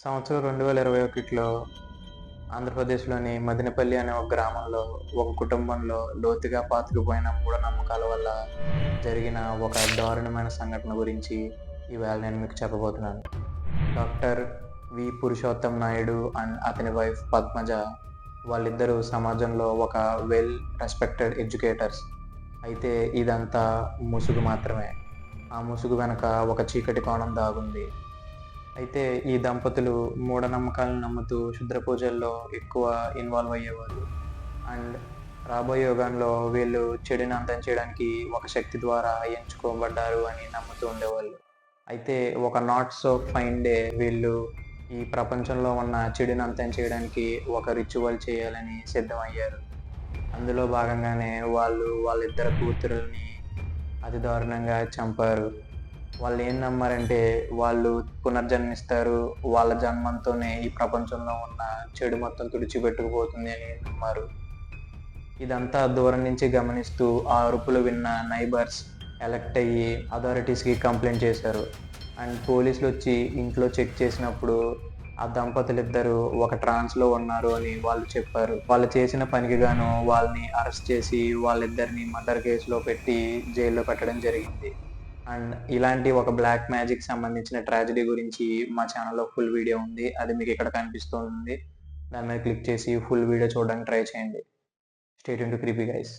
సంవత్సరం 2021లో ఆంధ్రప్రదేశ్‌లోని మదినపల్లి అనే ఒక గ్రామంలో ఒక కుటుంబంలో లోతుగా పాతుకుపోయిన మూఢనమ్మకాల వల్ల జరిగిన ఒక దారుణమైన సంఘటన గురించి ఈవేళ నేను మీకు చెప్పబోతున్నాను. డాక్టర్ పురుషోత్తం నాయుడు అండ్ అతని వైఫ్ పద్మజ వాళ్ళిద్దరూ సమాజంలో ఒక వెల్ రెస్పెక్టెడ్ ఎడ్యుకేటర్స్. అయితే ఇదంతా ముసుగు మాత్రమే. ఆ ముసుగు వెనక ఒక చీకటి కోణం దాగుంది. అయితే ఈ దంపతులు మూఢనమ్మకాలను నమ్ముతూ క్షుద్ర పూజల్లో ఎక్కువ ఇన్వాల్వ్ అయ్యేవారు. అండ్ రాబోయే యుగంలో వీళ్ళు చెడుని అంతం చేయడానికి ఒక శక్తి ద్వారా ఎంచుకోబడ్డారు అని నమ్ముతూ ఉండేవాళ్ళు. అయితే ఒక నాట్ సో ఫైన్ డే వీళ్ళు ఈ ప్రపంచంలో ఉన్న చెడుని అంతం చేయడానికి ఒక రిచువల్ చేయాలని సిద్ధమయ్యారు. అందులో భాగంగానే వాళ్ళిద్దరు కూతురుల్ని అతి దారుణంగా చంపారు. వాళ్ళేం నమ్మారంటే, వాళ్ళు పునర్జన్మిస్తారు. వాళ్ళ జన్మంతోనే ఈ ప్రపంచంలో ఉన్న చెడు మొత్తం తుడిచిపెట్టుకుపోతుంది అని నమ్మారు. ఇదంతా దూరం నుంచి గమనిస్తూ ఆ అరుపులు విన్న నైబర్స్ ఎలర్ట్ అయ్యి అథారిటీస్‌కి కంప్లెయింట్ చేశారు. అండ్ పోలీసులొచ్చి ఇంట్లో చెక్ చేసినప్పుడు ఆ దంపతులిద్దరూ ఒక ట్రాన్స్‌లో ఉన్నారు అని వాళ్ళు చెప్పారు. వాళ్ళు చేసిన పనికి గాను వాళ్ళని అరెస్ట్ చేసి వాళ్ళిద్దరిని మర్డర్ కేసులో పెట్టి జైల్లో పెట్టడం జరిగింది. అండ్ ఇలాంటి ఒక బ్లాక్ మ్యాజిక్ సంబంధించిన ట్రాజెడీ గురించి మా ఛానల్‌లో ఫుల్ వీడియో ఉంది. అది మీకిక్కడ కనిపిస్తూ ఉంది. దాని మీద క్లిక్ చేసి ఫుల్ వీడియో చూడడానికి ట్రై చేయండి. Stay tuned to creepy guys.